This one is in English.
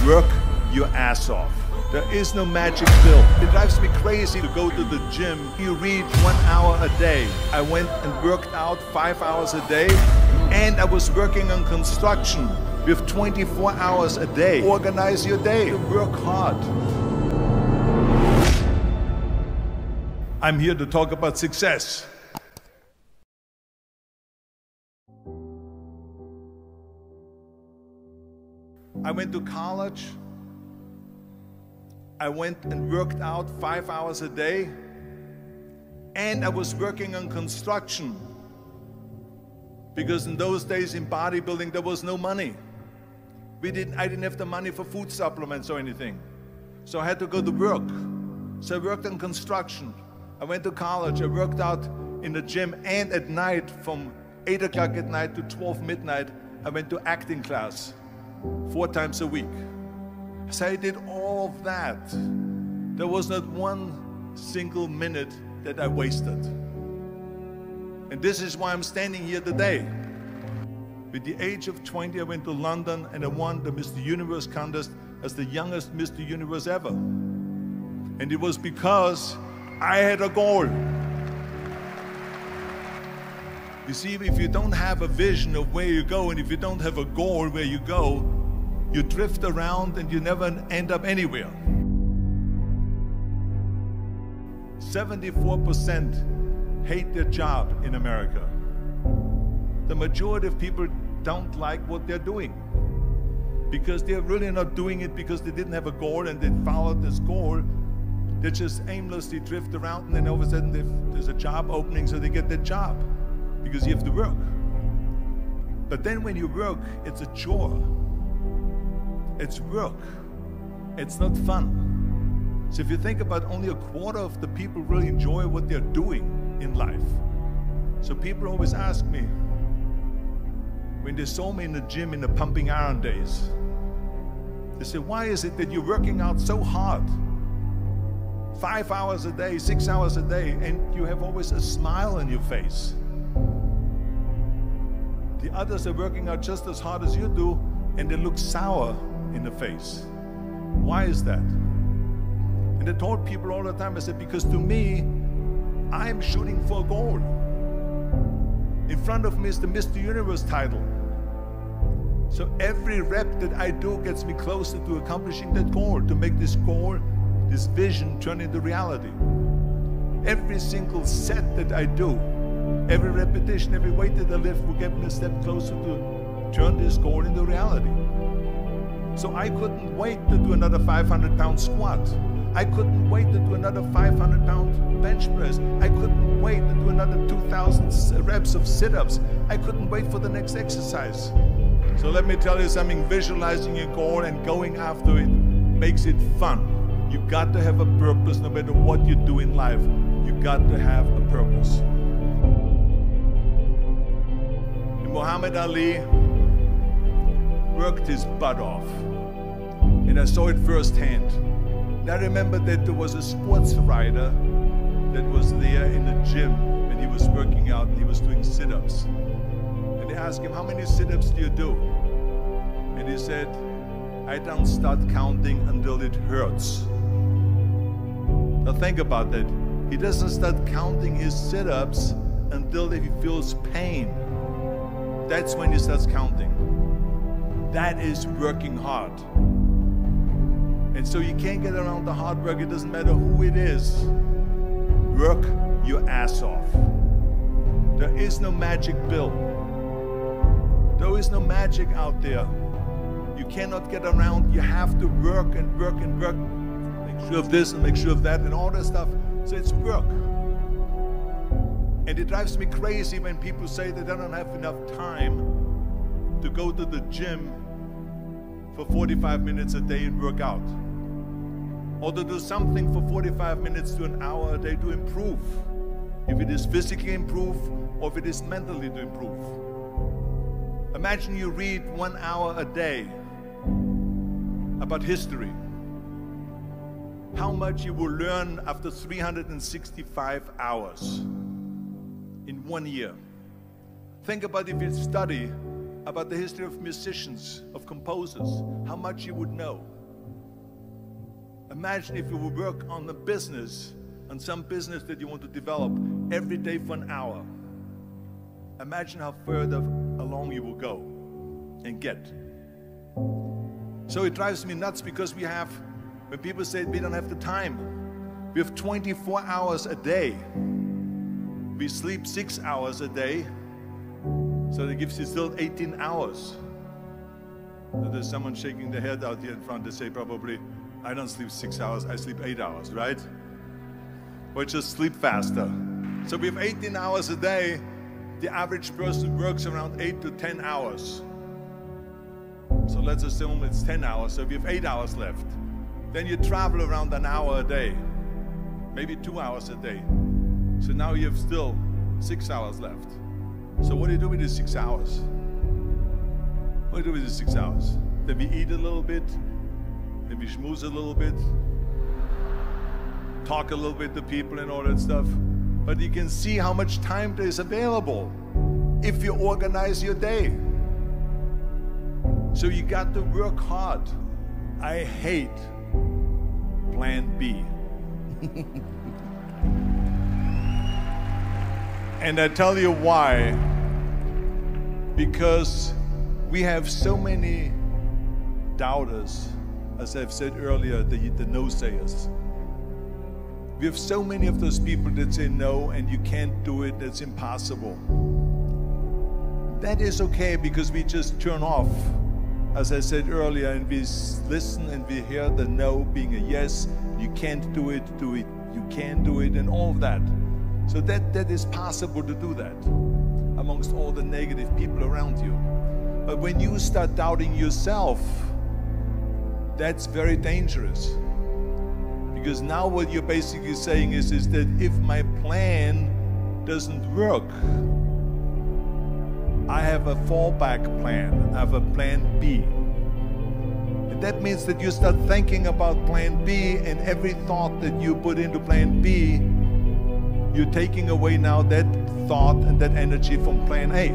Work your ass off. There is no magic pill. It drives me crazy to go to the gym. You read 1 hour a day. I went and worked out 5 hours a day, and I was working on construction with 24 hours a day. Organize your day. Work hard. I'm here to talk about success. I went to college. I went and worked out 5 hours a day, and I was working on construction because in those days in bodybuilding there was no money. I didn't have the money for food supplements or anything, so I had to go to work. So I worked on construction. I went to college. I worked out in the gym, and at night from 8 o'clock at night to 12 midnight I went to acting class 4 times a week. So I did all of that. There was not one single minute that I wasted. And this is why I'm standing here today. With the age of 20, I went to London and I won the Mr. Universe contest as the youngest Mr. Universe ever. And it was because I had a goal. You see, if you don't have a vision of where you go, and if you don't have a goal where you go, you drift around and you never end up anywhere. 74% hate their job in America. The majority of people don't like what they're doing because they're really not doing it because they didn't have a goal and they followed this goal. They just aimlessly drift around, and then all of a sudden there's a job opening, so they get that job because you have to work. But then when you work, it's a chore. It's work. It's not fun. So if you think about, only a quarter of the people really enjoy what they're doing in life. So people always ask me, when they saw me in the gym in the pumping iron days, they say, why is it that you're working out so hard? 5 hours a day, 6 hours a day, and you have always a smile on your face. The others are working out just as hard as you do, and they look sour in the face. Why is that? And I told people all the time, I said, because to me, I'm shooting for a goal. In front of me is the Mr. Universe title. So every rep that I do gets me closer to accomplishing that goal, to make this goal, this vision, turn into reality. Every single set that I do, every repetition, every weight that I lift will get me a step closer to turn this goal into reality. So I couldn't wait to do another 500-pound squat. I couldn't wait to do another 500-pound bench press. I couldn't wait to do another 2,000 reps of sit-ups. I couldn't wait for the next exercise. So let me tell you something, visualizing your goal and going after it makes it fun. You got to have a purpose no matter what you do in life. You got to have a purpose. Muhammad Ali worked his butt off, and I saw it firsthand. And I remember that there was a sports writer that was there in the gym when he was working out and he was doing sit-ups. And they asked him, how many sit-ups do you do? And he said, I don't start counting until it hurts. Now think about that. He doesn't start counting his sit-ups until he feels pain. That's when he starts counting. That is working hard. And so you can't get around the hard work. It doesn't matter who it is. Work your ass off. There is no magic pill. There is no magic out there. You cannot get around. You have to work and work and work. Make sure of this and make sure of that and all that stuff. So it's work. And it drives me crazy when people say that they don't have enough time to go to the gym for 45 minutes a day and work out. Or to do something for 45 minutes to an hour a day to improve. If it is physically improve or if it is mentally to improve. Imagine you read 1 hour a day about history. How much you will learn after 365 hours in 1 year. Think about if you study about the history of musicians, of composers, how much you would know. Imagine if you would work on a business, on some business that you want to develop every day for an hour. Imagine how further along you will go and get. So it drives me nuts because when people say we don't have the time, we have 24 hours a day. We sleep 6 hours a day, so that gives you still 18 hours. So there's someone shaking their head out here in front. They say probably, I don't sleep 6 hours, I sleep 8 hours, right? Or just sleep faster. So we have 18 hours a day. The average person works around 8 to 10 hours. So let's assume it's 10 hours, so we have 8 hours left. Then you travel around an hour a day, maybe 2 hours a day. So now you have still 6 hours left. So what do you do with these 6 hours? What do you do with these 6 hours? Then we eat a little bit, then we schmooze a little bit, talk a little bit to people and all that stuff. But you can see how much time there is available if you organize your day. So you got to work hard. I hate plan B. And I tell you why. Because we have so many doubters, as I've said earlier, the no-sayers. We have so many of those people that say no and you can't do it, that's impossible. That is okay because we just turn off, as I said earlier, and we listen and we hear the no being a yes. You can't do it, you can do it, and all of that. So that is possible to do that amongst all the negative people around you. But when you start doubting yourself, that's very dangerous. Because now what you're basically saying is that if my plan doesn't work, I have a fallback plan, I have a plan B. And that means that you start thinking about plan B, and every thought that you put into plan B, you're taking away now that thought and that energy from plan A.